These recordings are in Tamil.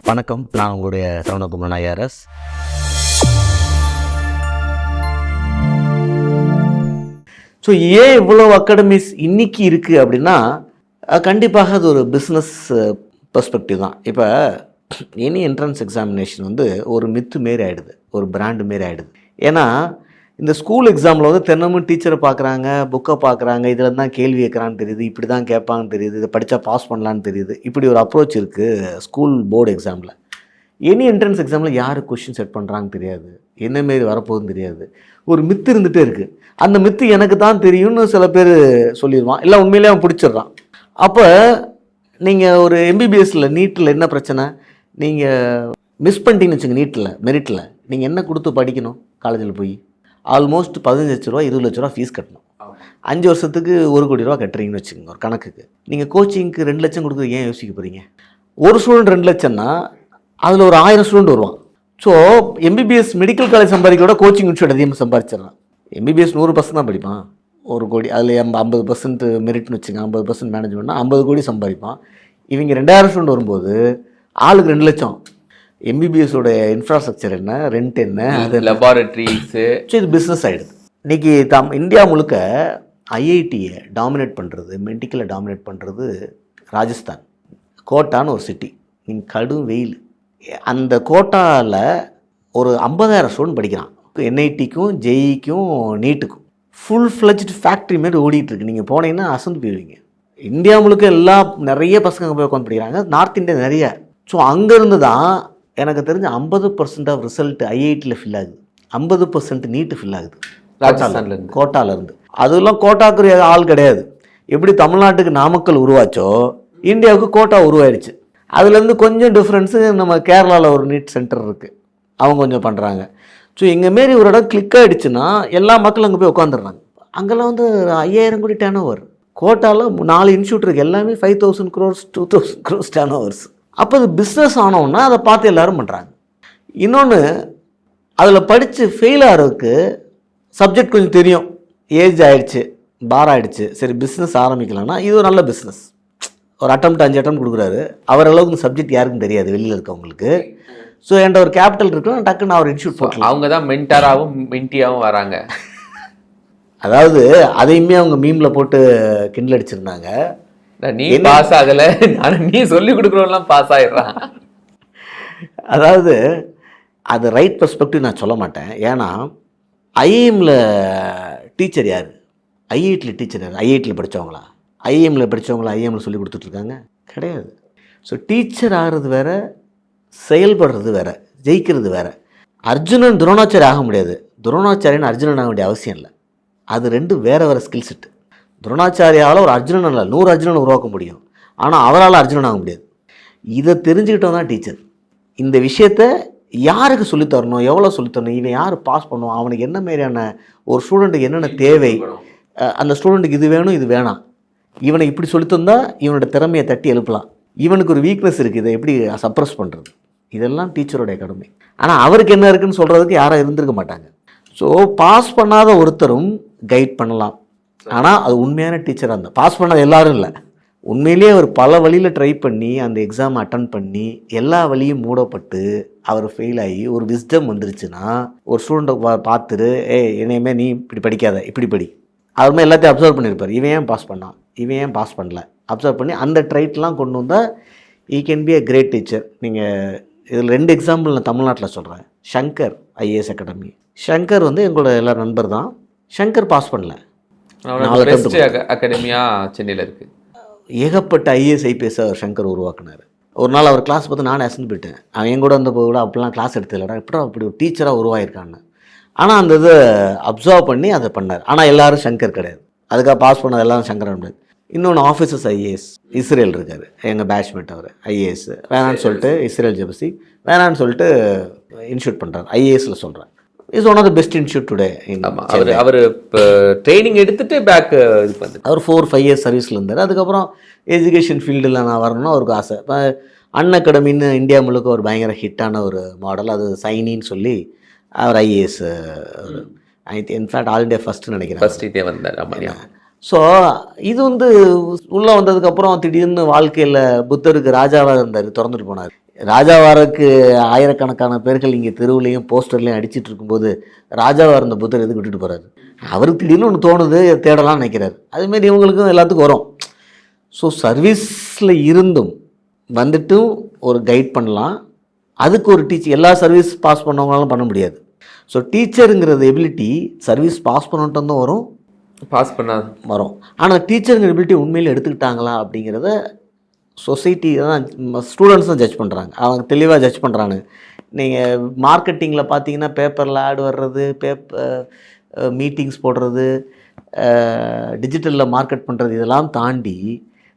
வணக்கம், நான் உங்களுடைய சரவணகுமார் ஐஆர்எஸ். ஸோ ஏன் இவ்வளோ அகாடமிஸ் இன்னைக்கு இருக்குது அப்படின்னா, கண்டிப்பாக அது ஒரு பிஸ்னஸ் பெர்ஸ்பெக்டிவ் தான். இப்போ எனி என்ட்ரன்ஸ் எக்ஸாமினேஷன் வந்து ஒரு மித்து மாரி ஆகிடுது, ஒரு பிராண்டு மாரி ஆகிடுது. ஏன்னா இந்த ஸ்கூல் எக்ஸாமில் வந்து தினமும் டீச்சரை பார்க்குறாங்க, புக்கை பார்க்குறாங்க, இதில் தான் கேள்வி கேட்குறான்னு தெரியுது, இப்படி தான் கேட்பாங்கன்னு தெரியுது, இதை படித்தா பாஸ் பண்ணலான்னு தெரியுது. இப்படி ஒரு அப்ரோச் இருக்குது ஸ்கூல் போர்டு எக்ஸாமில். எனி என்ட்ரன்ஸ் எக்ஸாமில் யார் கொஷின் செட் பண்ணுறாங்கன்னு தெரியாது, என்னமாரி வரப்போகுதுன்னு தெரியாது. ஒரு மித்து இருந்துகிட்டே இருக்குது. அந்த மித்து எனக்கு தான் தெரியும்னு சில பேர் சொல்லிடுவான், இல்லை உண்மையிலே அவன் பிடிச்சிடுறான். அப்போ நீங்கள் ஒரு எம்பிபிஎஸ்சில் நீட்டில் என்ன பிரச்சனை, நீங்கள் மிஸ் பண்ணிட்டீங்கன்னு வச்சுங்க, நீட்டில் மெரிட்டில் நீங்கள் என்ன கொடுத்து படிக்கணும்? காலேஜில் போய் ஆல்மோஸ்ட் 15 லட்ச ரூபா 20 லட்ச ரூபா ஃபீஸ் கட்டணும். 5 வருஷத்துக்கு 1 கோடி ரூபா கட்டுறீங்கன்னு வச்சுக்கோங்க ஒரு கணக்குக்கு. நீங்கள் கோச்சிங்க்கு 2 லட்சம் கொடுக்குறது ஏன் யோசிக்க போகிறீங்க? ஒரு ஸ்டூடெண்ட் 2 லட்சம்னா அதில் ஒரு 1000 ஸ்டூடெண்ட் வருவான். ஸோ எம்பிபிஎஸ் மெடிக்கல் காலேஜ் சம்பாதிக்கிறோட கோச்சிங் இன்ஸ்டியூட் அதிகமாக சம்பாதிச்சிடறான். எம்பிபிஎஸ் 100% தான் படிப்பான், 1 கோடி. அதில் 50% மெரிட்னு வச்சுங்க, 50% மேனேஜ்மெண்ட்னா 50 கோடி சம்பாதிப்பான். இவங்க 2000 ஸ்டூடெண்ட் வரும்போது ஆளுக்கு 2 லட்சம். எம்பிபிஎஸோட இன்ஃப்ராஸ்ட்ரக்சர் என்ன, ரெண்ட் என்ன, அது லெபார்டரிஸு. ஸோ இது பிஸ்னஸ் ஆகிடுது. இன்றைக்கி இந்தியா முழுக்க ஐஐடியை டாமினேட் பண்ணுறது, மெடிக்கலை டாமினேட் பண்ணுறது ராஜஸ்தான். கோட்டான்னு ஒரு சிட்டி, நீங்கள் கடும் வெயில். அந்த கோட்டாவில் ஒரு 50,000 ஸ்டூடெண்ட் படிக்கிறான். என்ஐடிக்கும் ஜேஇக்கும் நீட்டுக்கும் ஃபுல் ஃப்ளெஜ்டு ஃபேக்ட்ரி மாரி ஓடிட்டுருக்கு. நீங்கள் போனீங்கன்னா அசந்து போயிடுவீங்க. இந்தியா முழுக்க நிறைய பசங்க அங்கே போய் உட்காந்து படிக்கிறாங்க, நார்த் இந்தியா நிறைய. ஸோ அங்கேருந்து தான் எனக்கு தெரிஞ்ச 50% ஆஃப் ரிசல்ட் ஐஐடியில் ஃபில் ஆகுது, 50% நீட்டு ஃபில் ஆகுது கோட்டாலேருந்து. அதெல்லாம் கோட்டாக்குரிய ஆள் கிடையாது. எப்படி தமிழ்நாட்டுக்கு நாமக்கல் உருவாச்சோ இந்தியாவுக்கு கோட்டா உருவாயிடுச்சு. அதுலேருந்து கொஞ்சம் டிஃப்ரென்ஸு நம்ம கேரளாவில் ஒரு நீட் சென்டர் இருக்குது, அவங்க கொஞ்சம் பண்ணுறாங்க. ஸோ எங்கள் மாரி ஒரு இடம் கிளிக் ஆகிடுச்சுன்னா எல்லா மக்களும் அங்கே போய் உட்காந்துடுறாங்க. அங்கெல்லாம் வந்து 5000 கோடி டேர்ன் ஓவர். கோட்டாவில் 4 இன்ஸ்டியூட் இருக்குது, எல்லாமே 5,000 crores 2,000 crores டேர்ன் ஓவர்ஸ். அப்போ அது பிஸ்னஸ் ஆனோன்னா அதை பார்த்து எல்லோரும் பண்ணுறாங்க. இன்னொன்று, அதில் படித்து ஃபெயில் ஆகிறதுக்கு சப்ஜெக்ட் கொஞ்சம் தெரியும், ஏஜ் ஆகிடுச்சு, பார் ஆகிடுச்சு, சரி பிஸ்னஸ் ஆரம்பிக்கலாம்னா இது ஒரு நல்ல பிஸ்னஸ். ஒரு 5 அட்டம் கொடுக்குறாரு, அவர் அளவுக்கு சப்ஜெக்ட் யாருக்கும் தெரியாது வெளியில் இருக்கவங்களுக்கு. ஸோ என்கிட்ட ஒரு கேபிட்டல் இருக்குன்னா டக்குன்னு அவர் இன்ஸ்டியூட் போட்டலாம். அவங்க தான் மென்டாராகவும் மென்டியாகவும் வராங்க. அதாவது அதையுமே அவங்க மீமில் போட்டு கிண்டல் அடிச்சிருந்தாங்க. நீ பாஸ் ஆகலை, நீ சொல்லி கொடுக்குறவெல்லாம் பாஸ் ஆகிடுறான். அதாவது அது ரைட் பெர்ஸ்பெக்டிவ் நான் சொல்ல மாட்டேன். ஏன்னா ஐஏஎம்மில் டீச்சர் யார், ஐஐடியில் டீச்சர் யார்? ஐஐடியில் படித்தவங்களா? ஐஏஎம்மில் படித்தவங்களா ஐஏஎம்மில் சொல்லி கொடுத்துட்ருக்காங்க? கிடையாது. ஸோ டீச்சர் ஆகிறது வேறு, செயல்படுறது வேறு, ஜெயிக்கிறது வேறு. அர்ஜுனன் துரோணாச்சாரி ஆக முடியாது, துரோணாச்சாரியன் அர்ஜுனன் ஆக வேண்டிய அவசியம் இல்லை. அது ரெண்டும் வேறு வேறு ஸ்கில் செட்டு. துரோணாச்சாரியால் ஒரு அர்ஜுனன் இல்லை 100 அர்ஜுனன் உருவாக்க முடியும், ஆனால் அவரால் அர்ஜுனன் ஆக முடியாது. இதை தெரிஞ்சுக்கிட்டோம் தான் டீச்சர். இந்த விஷயத்த யாருக்கு சொல்லித்தரணும், எவ்வளோ சொல்லித்தரணும், இவன் யார் பாஸ் பண்ணுவான், அவனுக்கு என்ன மாதிரியான ஒரு ஸ்டூடெண்ட்டுக்கு என்னென்ன தேவை, அந்த ஸ்டூடெண்ட்டுக்கு இது வேணும் இது வேணாம், இவனை இப்படி சொல்லித்தந்தா இவனோட திறமையை தட்டி எழுப்பலாம், இவனுக்கு ஒரு வீக்னஸ் இருக்குது, இதை எப்படி சப்ரஸ் பண்ணுறது, இதெல்லாம் டீச்சருடைய கடமை. ஆனால் அவருக்கு என்ன இருக்குதுன்னு சொல்கிறதுக்கு யாரும் இருந்திருக்க மாட்டாங்க. ஸோ பாஸ் பண்ணாத ஒருத்தரும் கைட் பண்ணலாம், ஆனால் அது உண்மையான டீச்சராக இருந்தால். பாஸ் பண்ணாத எல்லாரும் இல்லை, உண்மையிலேயே அவர் பல வழியில் ட்ரை பண்ணி அந்த எக்ஸாம் அட்டன் பண்ணி எல்லா வழியும் மூடப்பட்டு அவர் ஃபெயில் ஆகி ஒரு விஸ்டம் வந்துருச்சுன்னா ஒரு ஸ்டூடெண்ட்டை பார்த்துட்டு என்னையுமே நீ இப்படி படிக்காத இப்படி படி, அவருமே எல்லாத்தையும் அப்சர்வ் பண்ணியிருப்பார். இவன் ஏன் பாஸ் பண்ணான், இவன் ஏன் பாஸ் பண்ணல, அப்சர்வ் பண்ணி அந்த ட்ரைட்லாம் கொண்டு வந்தால் I can be a great teacher. நீங்கள் இதில் 2 எக்ஸாம்பிள் நான் தமிழ்நாட்டில் சொல்கிறேன். சங்கர் ஐஏஎஸ் அகாடமி, சங்கர் வந்து எங்களோட எல்லா நண்பர் தான். சங்கர் பாஸ் பண்ணல, அகாடமியா சென்னையில் இருக்குது. ஏகப்பட்ட ஐஏஎஸ் ஐபிஎஸ் அவர் சங்கர் உருவாக்குனார். ஒரு நாள் அவர் கிளாஸ் பார்த்து நானே அசந்து போயிட்டேன். அவன் என் கூட வந்த போது கூட அப்படிலாம் கிளாஸ் எடுத்ததில்லடா, எப்படா அப்படி ஒரு டீச்சராக உருவாயிருக்கான்னு. ஆனால் அந்த இதை அப்சர்வ் பண்ணி அதை பண்ணார். ஆனால் எல்லோரும் சங்கர் கிடையாது, அதுக்காக பாஸ் பண்ணது எல்லாரும் சங்கர் முடியாது. இன்னொன்று ஆஃபீஸர்ஸ் ஐஏஎஸ் இஸ்ரேல் இருக்கார், எங்கள் பேட்ச்மேட் அவர் ஐஏஎஸ். வேணான்னு சொல்லிட்டு இஸ்ரேல் ஜெபசி வேணான்னு சொல்லிட்டு இன்ஸ்டியூட் பண்ணுறாரு, ஐஏஎஸில் சொல்கிறேன். Is one of the best institute today. அவர் இப்போ ட்ரைனிங் எடுத்துகிட்டு பேக் இது பண்ணி அவர் 4-5 இயர்ஸ் சர்வீஸில் இருந்தார். அதுக்கப்புறம் எஜுகேஷன் ஃபீல்டில் நான் வரணும்னு அவருக்கு ஆசை. இப்போ அன் அகாடமின்னு இந்தியா முழுக்க ஒரு பயங்கர ஹிட்டான ஒரு மாடல், அது சைனின்னு சொல்லி அவர் IAS in fact all India first நினைக்கிறேன், ஃபஸ்ட் இதே வந்தார். ஸோ இது வந்து உள்ளே வந்ததுக்கப்புறம் திடீர்னு வாழ்க்கையில் புத்தருக்கு ராஜாவாக இருந்தார், திறந்துட்டு போனார். ராஜாவாருக்கு ஆயிரக்கணக்கான பேர்கள் இங்கே தெருவுலையும் போஸ்டர்லையும் அடிச்சிட்டு இருக்கும்போது ராஜாவாக இருந்த புத்தர் எதுக்கு விட்டுட்டு போகிறாரு? அவருக்கு திடீர்னு ஒன்று தோணுது, தேடலாம்னு நினைக்கிறாரு. அதுமாரி இவங்களுக்கும் எல்லாத்துக்கும் வரும். ஸோ சர்வீஸில் இருந்தும் வந்துட்டும் ஒரு கைட் பண்ணலாம். அதுக்கு ஒரு டீச்சர், எல்லா சர்வீஸ் பாஸ் பண்ணவங்களாலும் பண்ண முடியாது. ஸோ டீச்சருங்கிறது எபிலிட்டி சர்வீஸ் பாஸ் பண்ணிட்டு தான் வரும். ஆனால் டீச்சருங்கிற எபிலிட்டி உண்மையில் எடுத்துக்கிட்டாங்களா அப்படிங்கிறத சொசைட்டி தான், ஸ்டூடெண்ட்ஸ் தான் ஜட்ஜ் பண்ணுறாங்க. அவங்க தெளிவாக ஜட்ஜ் பண்ணுறாங்க. நீங்கள் மார்க்கெட்டிங்கில் பார்த்தீங்கன்னா பேப்பரில் ஆட் வர்றது, மீட்டிங்ஸ் போடுறது, டிஜிட்டலில் மார்க்கெட் பண்ணுறது, இதெல்லாம் தாண்டி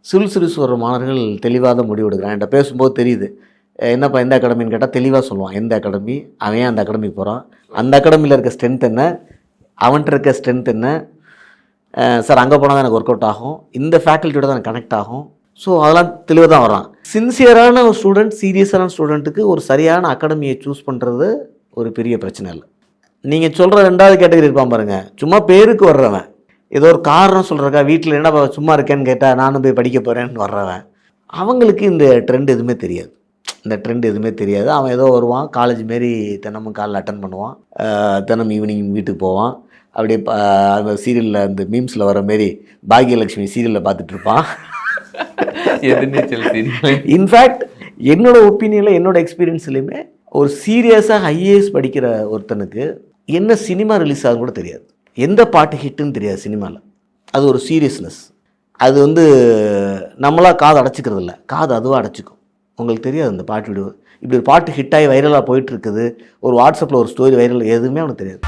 சிவில் சர்வீஸ் வர மாணவர்கள் தெளிவாக தான் முடிவு எடுக்கிறான். என்கிட்ட பேசும்போது தெரியுது, என்னப்பா எந்த அகாடமின்னு கேட்டால் தெளிவாக சொல்லுவான். எந்த அகாடமி, அவன் ஏன் அந்த அகாடமிக்கு போகிறான், அந்த அகாடமியில் இருக்க ஸ்ட்ரென்த் என்ன, அவன்கிட்ட இருக்க ஸ்ட்ரென்த் என்ன, சார் அங்கே போனால் தான் எனக்கு ஒர்க் அவுட் ஆகும், இந்த ஃபேக்கல்ட்டியோட தான் எனக்கு கனெக்ட் ஆகும். ஸோ அதெல்லாம் தெளிவாக தான் வரான். சின்சியரான ஒரு ஸ்டூடெண்ட், சீரியஸான ஸ்டூடெண்ட்டுக்கு ஒரு சரியான அகாடமியை சூஸ் பண்ணுறது ஒரு பெரிய பிரச்சனை இல்லை. நீங்கள் சொல்கிற ரெண்டாவது கேட்டகரி இருப்பான் பாருங்கள், சும்மா பேருக்கு வர்றவன், ஏதோ ஒரு காரணம் சொல்கிறக்கா வீட்டில் என்ன சும்மா இருக்கேன்னு கேட்டால் நானும் போய் படிக்க போகிறேன்னு வர்றவன், அவங்களுக்கு இந்த ட்ரெண்ட் எதுவுமே தெரியாது. அவன் ஏதோ வருவான், காலேஜ் மாரி தினமும் காலைல அட்டன் பண்ணுவான், தினம் ஈவினிங் வீட்டுக்கு போவான். அப்படியே அந்த சீரியலில் அந்த மீம்ஸில் வர மாரி பாக்யலட்சுமி சீரியலில் பார்த்துட்டு இருப்பான். இன்ஃபேக்ட் என்னோட ஒப்பீனியனில், என்னோட எக்ஸ்பீரியன்ஸ்லையுமே ஒரு சீரியஸாக ஐஏஎஸ் படிக்கிற ஒருத்தனுக்கு என்ன சினிமா ரிலீஸ் ஆகுது கூட தெரியாது, எந்த பாட்டு ஹிட்டுன்னு தெரியாது சினிமாவில். அது ஒரு சீரியஸ்னஸ். அது நம்மளாக காது அடைச்சிக்கிறது இல்லை, காது அதுவாக அடைச்சிக்கும். உங்களுக்கு தெரியாது அந்த பாட்டு இப்படி ஒரு பாட்டு ஹிட்டாகி வைரலாக போயிட்டுருக்குது, ஒரு வாட்ஸ்அப்பில் ஒரு ஸ்டோரி வைரல், எதுவுமே அவனுக்கு தெரியாது.